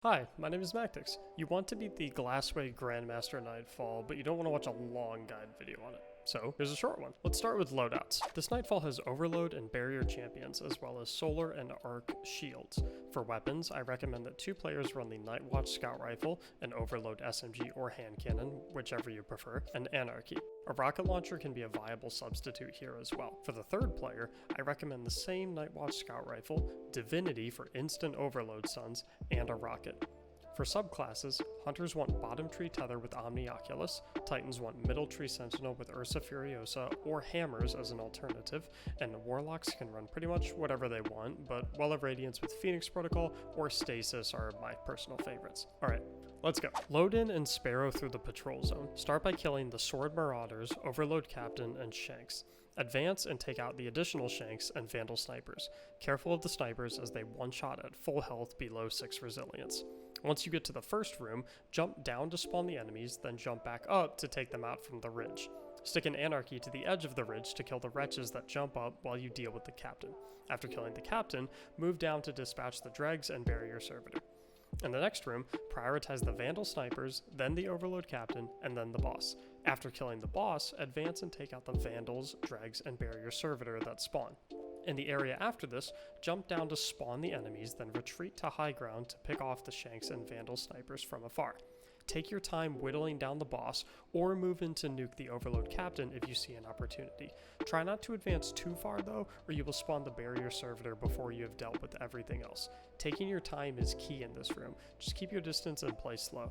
Hi, my name is Mactics. You want to beat the Glassway Grandmaster Nightfall, but you don't want to watch a long guide video on it. So, here's a short one. Let's start with Loadouts. This Nightfall has Overload and Barrier champions, as well as Solar and Arc shields. For weapons, I recommend that 2 players run the Nightwatch Scout Rifle, an Overload SMG or hand cannon, whichever you prefer, and Anarchy. A rocket launcher can be a viable substitute here as well. For the 3rd player, I recommend the same Nightwatch Scout Rifle, Divinity for instant overload stuns, and a rocket. For subclasses, Hunters want Bottom Tree Tether with Omni Oculus, Titans want Middle Tree Sentinel with Ursa Furiosa or Hammers as an alternative, and Warlocks can run pretty much whatever they want, but Well of Radiance with Phoenix Protocol or Stasis are my personal favorites. Alright, let's go. Load in and Sparrow through the patrol zone. Start by killing the Sword Marauders, Overload Captain, and Shanks. Advance and take out the additional Shanks and Vandal Snipers. Careful of the Snipers as they one-shot at full health below 6 resilience. Once you get to the first room, jump down to spawn the enemies, then jump back up to take them out from the ridge. Stick an Anarchy to the edge of the ridge to kill the wretches that jump up while you deal with the captain. After killing the captain, move down to dispatch the dregs and barrier servitor. In the next room, prioritize the Vandal Snipers, then the Overload Captain, and then the boss. After killing the boss, advance and take out the Vandals, Dregs, and Barrier Servitor that spawn. In the area after this, jump down to spawn the enemies, then retreat to high ground to pick off the Shanks and Vandal Snipers from afar. Take your time whittling down the boss, or move in to nuke the Overload Captain if you see an opportunity. Try not to advance too far though, or you will spawn the Barrier Servitor before you have dealt with everything else. Taking your time is key in this room. Just keep your distance and play slow.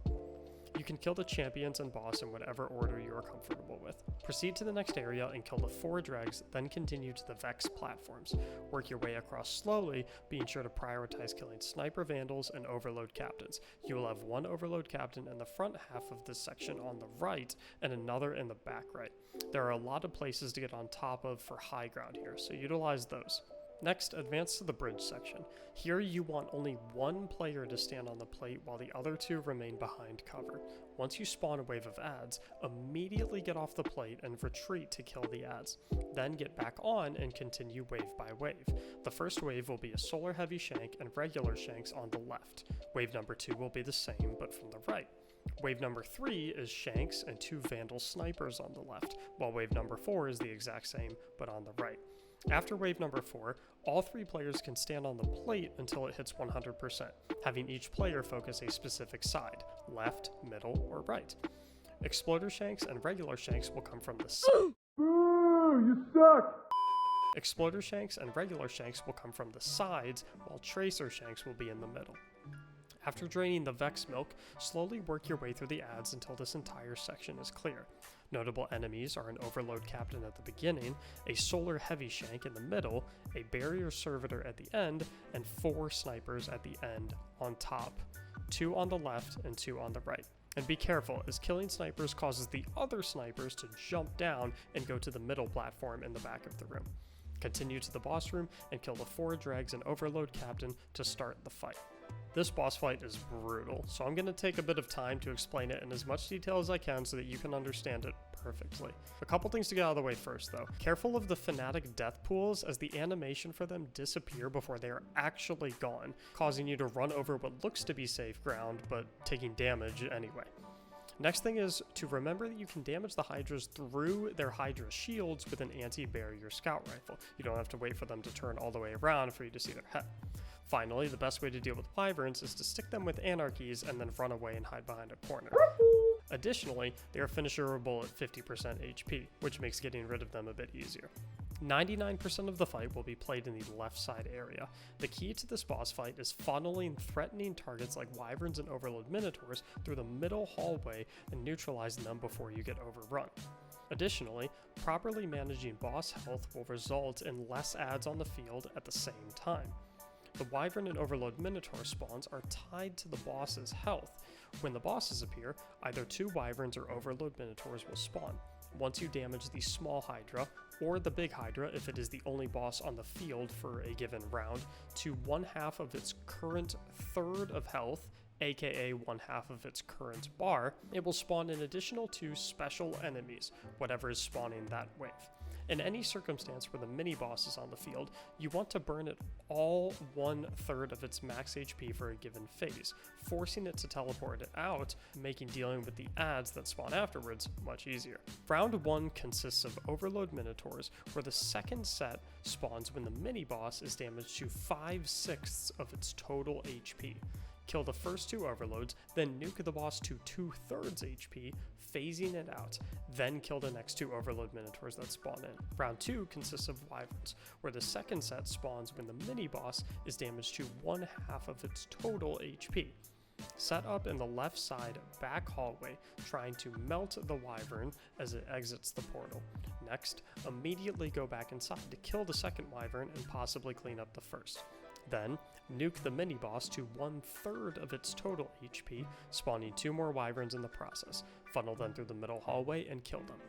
You can kill the champions and boss in whatever order you are comfortable with. Proceed to the next area and kill the 4 dregs, then continue to the Vex platforms. Work your way across slowly, being sure to prioritize killing Sniper Vandals and Overload Captains. You will have 1 Overload Captain in the front half of this section on the right, and another in the back right. There are a lot of places to get on top of for high ground here, so utilize those. Next, advance to the bridge section. Here you want only 1 player to stand on the plate while the other 2 remain behind cover. Once you spawn a wave of adds, immediately get off the plate and retreat to kill the adds. Then get back on and continue wave by wave. The first wave will be a Solar Heavy Shank and regular Shanks on the left. Wave number 2 will be the same but from the right. Wave number 3 is Shanks and 2 Vandal Snipers on the left, while wave number 4 is the exact same but on the right. After wave number 4, all 3 players can stand on the plate until it hits 100%, having each player focus a specific side, left, middle, or right. Exploder Shanks and regular Shanks will come from the side. Boo! You suck! Exploder Shanks and regular Shanks will come from the sides, while Tracer Shanks will be in the middle. After draining the Vex milk, slowly work your way through the adds until this entire section is clear. Notable enemies are an Overload Captain at the beginning, a Solar Heavy Shank in the middle, a Barrier Servitor at the end, and 4 Snipers at the end on top, 2 on the left and 2 on the right. And be careful, as killing snipers causes the other snipers to jump down and go to the middle platform in the back of the room. Continue to the boss room and kill the 4 dregs and Overload Captain to start the fight. This boss fight is brutal, so I'm going to take a bit of time to explain it in as much detail as I can so that you can understand it perfectly. A couple things to get out of the way first though. Careful of the Fanatic death pools as the animation for them disappear before they are actually gone, causing you to run over what looks to be safe ground, but taking damage anyway. Next thing is to remember that you can damage the Hydras through their Hydra shields with an anti-barrier scout rifle. You don't have to wait for them to turn all the way around for you to see their head. Finally, the best way to deal with Wyverns is to stick them with Anarchies and then run away and hide behind a corner. Additionally, they are finisherable at 50% HP, which makes getting rid of them a bit easier. 99% of the fight will be played in the left side area. The key to this boss fight is funneling threatening targets like Wyverns and Overload Minotaurs through the middle hallway and neutralizing them before you get overrun. Additionally, properly managing boss health will result in less adds on the field at the same time. The Wyvern and Overload Minotaur spawns are tied to the boss's health. When the bosses appear, either 2 Wyverns or Overload Minotaurs will spawn. Once you damage the small Hydra, or the big Hydra if it is the only boss on the field for a given round, to 1/2 of its current third of health, aka 1/2 of its current bar, it will spawn an additional 2 special enemies, whatever is spawning that wave. In any circumstance where the mini-boss is on the field, you want to burn it all 1/3 of its max HP for a given phase, forcing it to teleport it out, making dealing with the adds that spawn afterwards much easier. Round 1 consists of Overload Minotaurs, where the second set spawns when the mini-boss is damaged to 5/6 of its total HP. Kill the first 2 overloads, then nuke the boss to 2/3 HP, phasing it out, then kill the next 2 overload minotaurs that spawn in. Round 2 consists of wyverns, where the second set spawns when the mini-boss is damaged to 1/2 of its total HP. Set up in the left side back hallway, trying to melt the wyvern as it exits the portal. Next, immediately go back inside to kill the second wyvern and possibly clean up the first. Then, nuke the mini-boss to 1/3 of its total HP, spawning 2 more wyverns in the process. Funnel them through the middle hallway and kill them.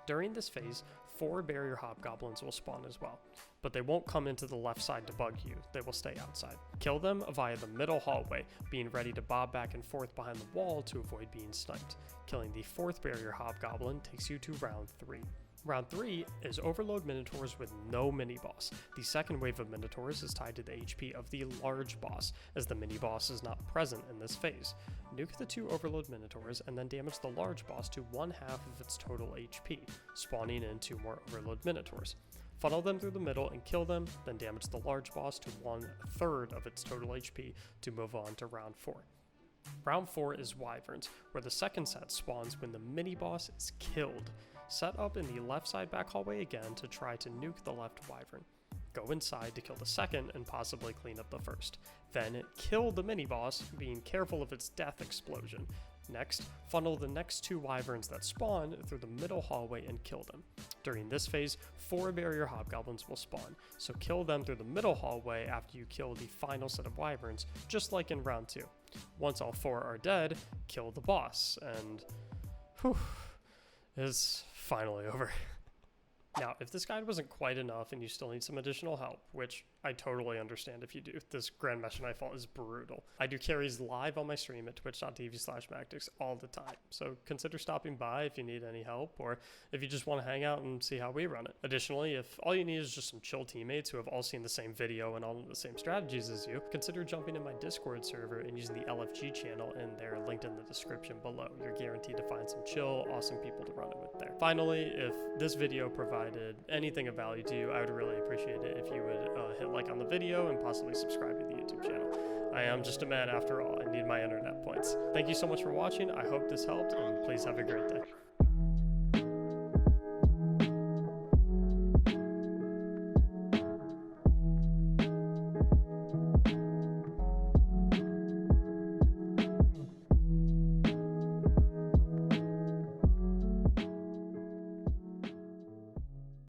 During this phase, 4 barrier hobgoblins will spawn as well, but they won't come into the left side to bug you, they will stay outside. Kill them via the middle hallway, being ready to bob back and forth behind the wall to avoid being sniped. Killing the 4th barrier hobgoblin takes you to round 3. Round 3 is Overload Minotaurs with no mini-boss. The second wave of Minotaurs is tied to the HP of the large boss, as the mini-boss is not present in this phase. Nuke the 2 Overload Minotaurs and then damage the large boss to 1/2 of its total HP, spawning in 2 more Overload Minotaurs. Funnel them through the middle and kill them, then damage the large boss to 1/3 of its total HP to move on to round 4. Round 4 is Wyverns, where the second set spawns when the mini-boss is killed. Set up in the left side back hallway again to try to nuke the left wyvern. Go inside to kill the second and possibly clean up the first. Then kill the mini-boss, being careful of its death explosion. Next, funnel the next 2 wyverns that spawn through the middle hallway and kill them. During this phase, 4 barrier hobgoblins will spawn, so kill them through the middle hallway after you kill the final set of wyverns, just like in round 2. Once all 4 are dead, kill the boss, and whew, it's finally over. Now, if this guide wasn't quite enough and you still need some additional help, which I totally understand if you do, this Grandmaster Nightfall is brutal. I do carries live on my stream at twitch.tv/Mactics all the time, so consider stopping by if you need any help, or if you just want to hang out and see how we run it. Additionally, if all you need is just some chill teammates who have all seen the same video and all of the same strategies as you, consider jumping in my Discord server and using the LFG channel in there, linked in the description below. You're guaranteed to find some chill, awesome people to run it with there. Finally, if this video provided anything of value to you, I would really appreciate it if you would hit like on the video and possibly subscribe to the YouTube channel. I am just a man after all. I need my internet points. Thank you so much for watching. I hope this helped, and please have a great day.